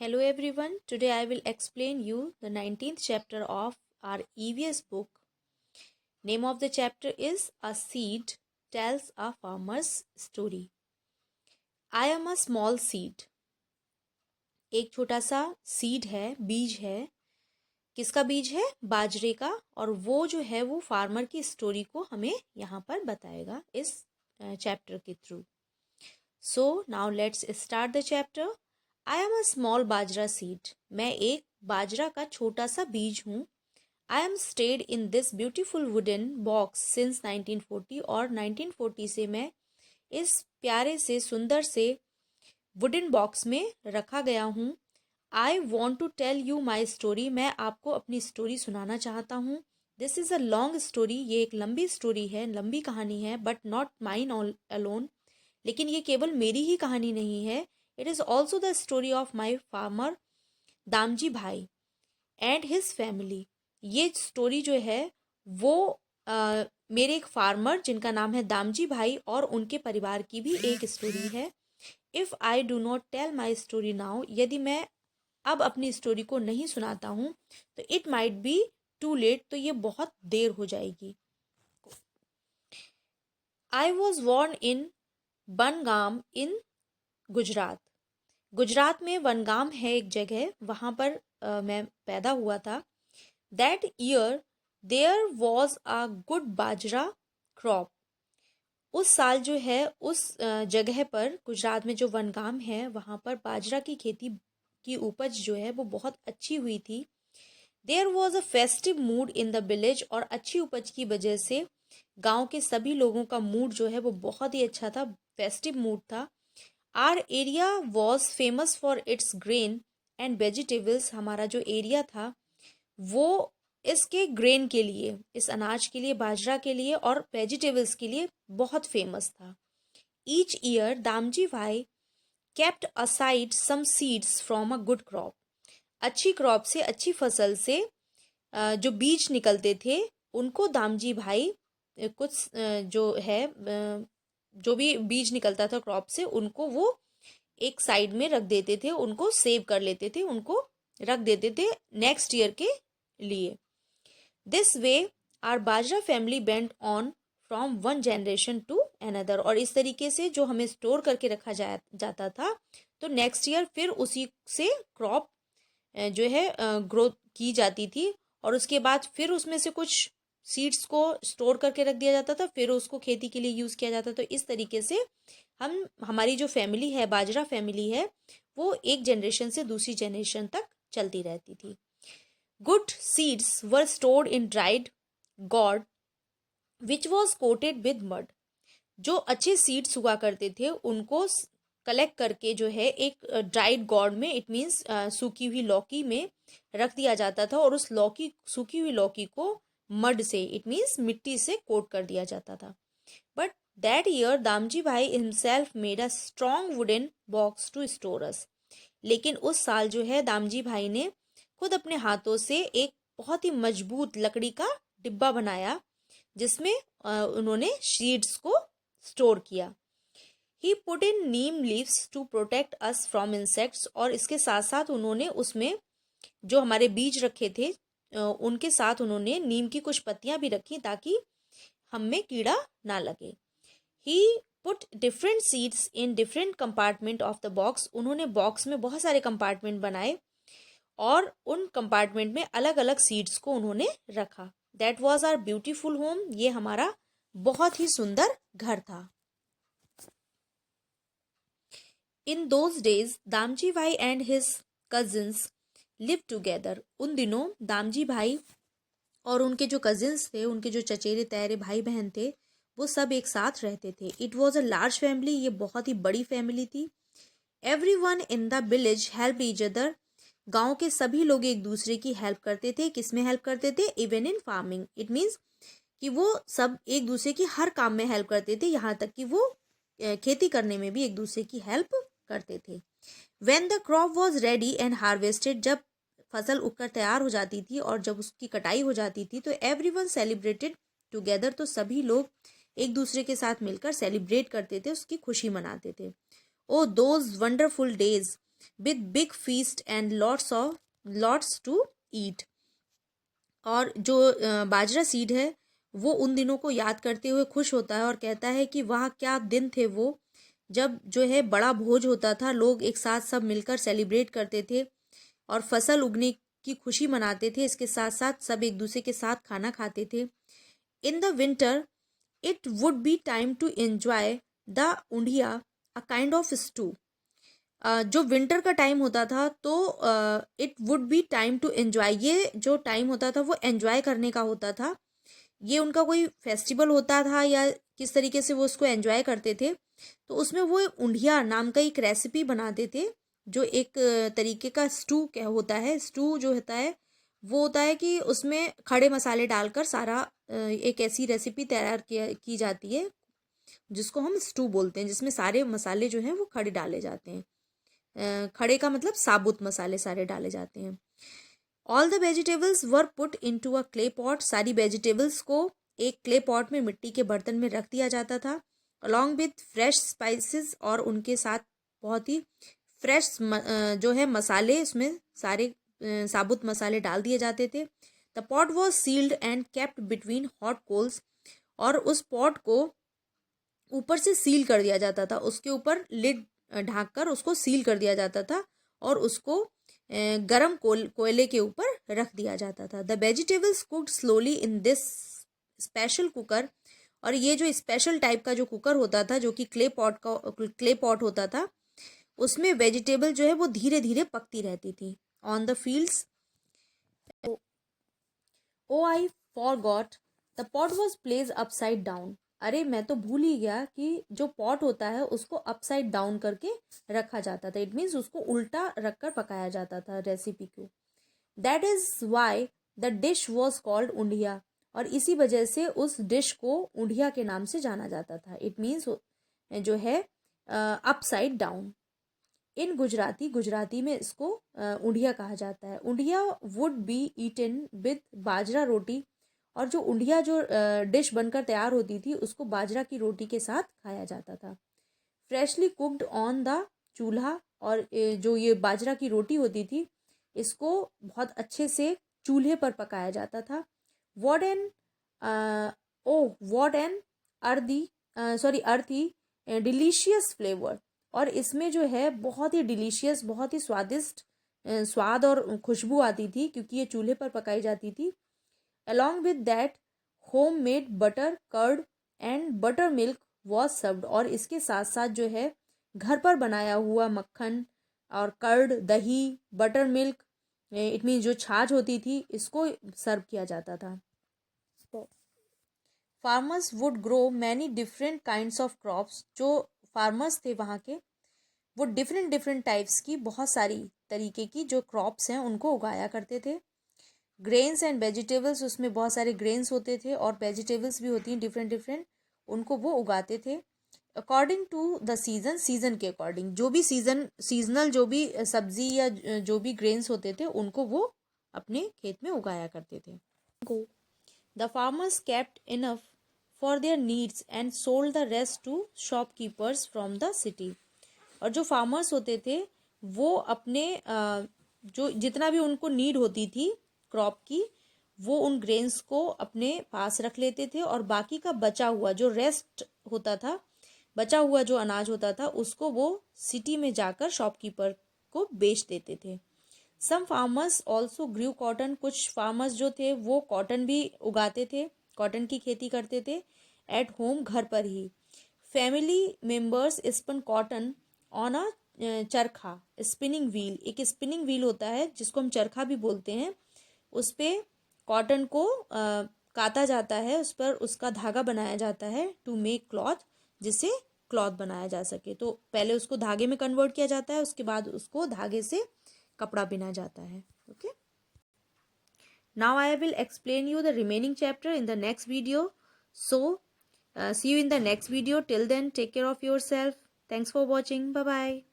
Hello everyone. Today I will explain you the 19th chapter of our EVS book. Name of the chapter is A Seed Tells a Farmer's Story. I am a small seed. एक छोटा सा seed है, बीज है. किसका बीज है? बाजरे का. और वो जो है वो फार्मर की स्टोरी को हमें यहाँ पर बताएगा इस चैप्टर के through. So now let's start the chapter. I am a small bajra seed. मैं एक बाजरा का छोटा सा बीज हूँ. I am stayed in this beautiful wooden box since 1940. और 1940 से मैं इस प्यारे से सुंदर से वुडन बॉक्स में रखा गया हूँ. I want to tell you my story. मैं आपको अपनी स्टोरी सुनाना चाहता हूँ. This is a long story. ये एक लंबी स्टोरी है, लंबी कहानी है. But not mine alone. लेकिन ये केवल मेरी ही कहानी नहीं है. It is also the story of my farmer Damji bhai and his family. ये स्टोरी जो है वो मेरे एक फार्मर जिनका नाम है दामजी भाई और उनके परिवार की भी एक स्टोरी है. If I do not tell my story now. यदि मैं अब अपनी स्टोरी को नहीं सुनाता हूँ तो it might be too late. तो ये बहुत देर हो जाएगी. I was born in Bangam in Gujarat. Gujarat में वनगाम है एक जगह, वहाँ पर मैं पैदा हुआ था. That year there was a good bajra crop. उस साल जो है उस जगह पर, गुजरात में जो वनगाम है वहाँ पर बाजरा की खेती की उपज जो है वो बहुत अच्छी हुई थी. There was a festive mood in the village. और अच्छी उपज की वजह से गांव के सभी लोगों का मूड जो है वो बहुत ही अच्छा था, फेस्टिव मूड था. Our area was famous for its grain and vegetables. हमारा जो एरिया था वो इसके ग्रेन के लिए, इस अनाज के लिए, बाजरा के लिए और वेजिटेबल्स के लिए बहुत फेमस था. Each year Damji bhai kept aside some seeds from a good crop. अच्छी क्रॉप से, अच्छी फसल से जो बीज निकलते थे उनको दामजी भाई कुछ जो है जो भी बीज निकलता था क्रॉप से उनको वो एक साइड में रख देते थे, उनको सेव कर लेते थे, उनको रख देते थे नेक्स्ट ईयर के लिए. This way our bajra family bent on from one generation to another. और इस तरीके से जो हमें स्टोर करके रखा जाता था तो नेक्स्ट ईयर फिर उसी से क्रॉप जो है ग्रोथ की जाती थी. और उसके बाद फिर उसमें से कुछ सीड्स को स्टोर करके रख दिया जाता था, फिर उसको खेती के लिए यूज़ किया जाता. तो इस तरीके से हमारी जो फैमिली है, बाजरा फैमिली है, वो एक जनरेशन से दूसरी जनरेशन तक चलती रहती थी. Good seeds were stored in dried God which was coated with mud. जो अच्छे सीड्स हुआ करते थे उनको कलेक्ट करके जो है एक ड्राइड गॉड में, इट मीन्स सूखी हुई लौकी में रख दिया जाता था. और उस लौकी, सूखी हुई लौकी को मड से, इट मीन्स मिट्टी से कोट कर दिया जाता था. But that year Damji bhai himself made a strong wooden box to store us. लेकिन उस साल जो है दामजी भाई ने खुद अपने हाथों से एक बहुत ही मजबूत लकड़ी का डिब्बा बनाया जिसमें उन्होंने सीड्स को स्टोर किया. He put in neem leaves to protect us from insects. और इसके साथ साथ उन्होंने उसमें जो हमारे बीज रखे थे उनके साथ उन्होंने नीम की कुछ पत्तियां भी रखी ताकि हम में कीड़ा ना लगे. He put different seeds in different compartment of the box. उन्होंने बॉक्स में बहुत सारे कंपार्टमेंट बनाए और उन कंपार्टमेंट में अलग अलग सीड्स को उन्होंने रखा. That was our beautiful home. ये हमारा बहुत ही सुंदर घर था. In those days Damji bhai and his cousins live together. उन दिनों दामजी भाई और उनके जो कजिन्स थे, उनके जो चचेरे तैरे भाई बहन थे, वो सब एक साथ रहते थे. It was a large family. ये बहुत ही बड़ी फैमिली थी. Every one in the village help each other. गाँव के सभी लोग एक दूसरे की हेल्प करते थे. किस में हेल्प करते थे? Even in farming. It means कि वो सब एक दूसरे की हर काम में हेल्प करते थे, यहाँ तक कि वो खेती करने में भी एक दूसरे की हेल्प करते थे. When the crop was ready and harvested. जब फसल उगकर तैयार हो जाती थी और जब उसकी कटाई हो जाती थी तो एवरीवन सेलिब्रेटेड टुगेदर. तो सभी लोग एक दूसरे के साथ मिलकर सेलिब्रेट करते थे, उसकी खुशी मनाते थे. Oh those wonderful days. with big feast and lots to eat. और जो बाजरा सीड है वो उन दिनों को याद करते हुए खुश होता है और कहता है कि वह क्या दिन थे वो, जब जो है बड़ा भोज होता था, लोग एक साथ सब मिलकर सेलिब्रेट करते थे और फसल उगने की खुशी मनाते थे। इसके साथ साथ सब एक दूसरे के साथ खाना खाते थे। In the winter it would be time to enjoy the undhiya, a kind of stew. जो विंटर का टाइम होता था तो it would be time to enjoy, ये जो टाइम होता था वो एंजॉय करने का होता था। ये उनका कोई फेस्टिवल होता था या किस तरीके से वो उसको एंजॉय करते थे, तो उसमें वो उंधिया नाम का एक रेसिपी बनाते थे, जो एक तरीके का स्टू क्या होता है। स्टू जो होता है वो होता है कि उसमें खड़े मसाले डालकर सारा एक ऐसी रेसिपी तैयार की जाती है जिसको हम स्टू बोलते हैं, जिसमें सारे मसाले जो हैं वो खड़े डाले जाते हैं। खड़े का मतलब साबुत मसाले सारे डाले जाते हैं। All the vegetables were put in to a clay pot, सारी वेजिटेबल्स को एक क्ले पॉट में मिट्टी के बर्तन में रख दिया जाता था, अलॉन्ग विथ फ्रेश स्पाइसेस, और उनके साथ बहुत ही फ्रेश जो है मसाले, उसमें सारे साबुत मसाले डाल दिए जाते थे। The pot was sealed and kept between hot coals, और उस पॉट को ऊपर से सील कर दिया जाता था, उसके ऊपर लिड ढाक कर उसको सील कर दिया जाता था और उसको गरम कोयले के ऊपर रख दिया जाता था। The vegetables cooked slowly in this special cooker, और ये जो स्पेशल टाइप का जो कुकर होता था जो कि क्ले पॉट होता था, उसमें वेजिटेबल जो है वो धीरे धीरे पकती रहती थी। On the fields oh I forgot the pot was place upside down, अरे मैं तो भूल ही गया कि जो पॉट होता है उसको अपसाइड डाउन करके रखा जाता था। इट मीन्स उसको उल्टा रखकर पकाया जाता था रेसिपी को। That is why the dish was called undhiya, और इसी वजह से उस डिश को उंडिया के नाम से जाना जाता था। इट मीन्स जो है अपसाइड डाउन। इन गुजराती, गुजराती में इसको उंडिया कहा जाता है। उंडिया वुड बी ईटन विद बाजरा रोटी, और जो उंडिया जो डिश बनकर तैयार होती थी उसको बाजरा की रोटी के साथ खाया जाता था। फ्रेशली कुक्ड ऑन द चूल्हा, और जो ये बाजरा की रोटी होती थी इसको बहुत अच्छे से चूल्हे पर पकाया जाता था। व्हाट एन व्हाट एन अर्थी डिलीशियस फ्लेवर, और इसमें जो है बहुत ही डिलीशियस, बहुत ही स्वादिष्ट स्वाद और खुशबू आती थी क्योंकि ये चूल्हे पर पकाई जाती थी। Along with that homemade butter curd and buttermilk was served, और इसके साथ साथ जो है घर पर बनाया हुआ मक्खन और कर्ड, दही, बटर मिल्क, इट मीन जो छाछ होती थी, इसको सर्व किया जाता था। Farmers would grow many different kinds of crops, जो फार्मर्स थे वहाँ के वो डिफरेंट डिफरेंट टाइप्स की बहुत सारी तरीके की जो क्रॉप्स हैं उनको उगाया करते थे। ग्रेन्स एंड वेजिटेबल्स, उसमें बहुत सारे ग्रेन्स होते थे और वेजिटेबल्स भी होती हैं डिफरेंट डिफरेंट, उनको वो उगाते थे। According to the season, season के अकॉर्डिंग, जो भी सीजनल जो भी सब्जी या जो भी ग्रेन्स होते थे उनको वो अपने खेत में उगाया करते थे। The farmers kept enough for their needs and sold the rest to shopkeepers from the city, और जो फार्मर्स होते थे वो अपने जो जितना भी उनको नीड होती थी क्रॉप की, वो उन ग्रेन्स को अपने पास रख लेते थे और बाकी का बचा हुआ जो रेस्ट होता था, बचा हुआ जो अनाज होता था उसको वो सिटी में जाकर शॉपकीपर को बेच देते थे। सम फार्मर्स ऑल्सो ग्रू कॉटन, कुछ फार्मर्स जो थे वो कॉटन भी उगाते थे, कॉटन की खेती करते थे एट होम, घर पर ही। Family members spin cotton on a charkha spinning wheel, एक स्पिनिंग व्हील होता है जिसको हम चरखा भी बोलते हैं, उस पर कॉटन को काता जाता है, उस पर उसका धागा बनाया जाता है टू मेक क्लॉथ, जिससे क्लॉथ बनाया जा सके। तो पहले उसको धागे में कन्वर्ट किया जाता है, उसके बाद उसको धागे से कपड़ा बिना जाता है। Okay, now I will explain you the remaining chapter in the next video. So see you in the next video. Till then, take care of yourself. Thanks for watching. Bye bye.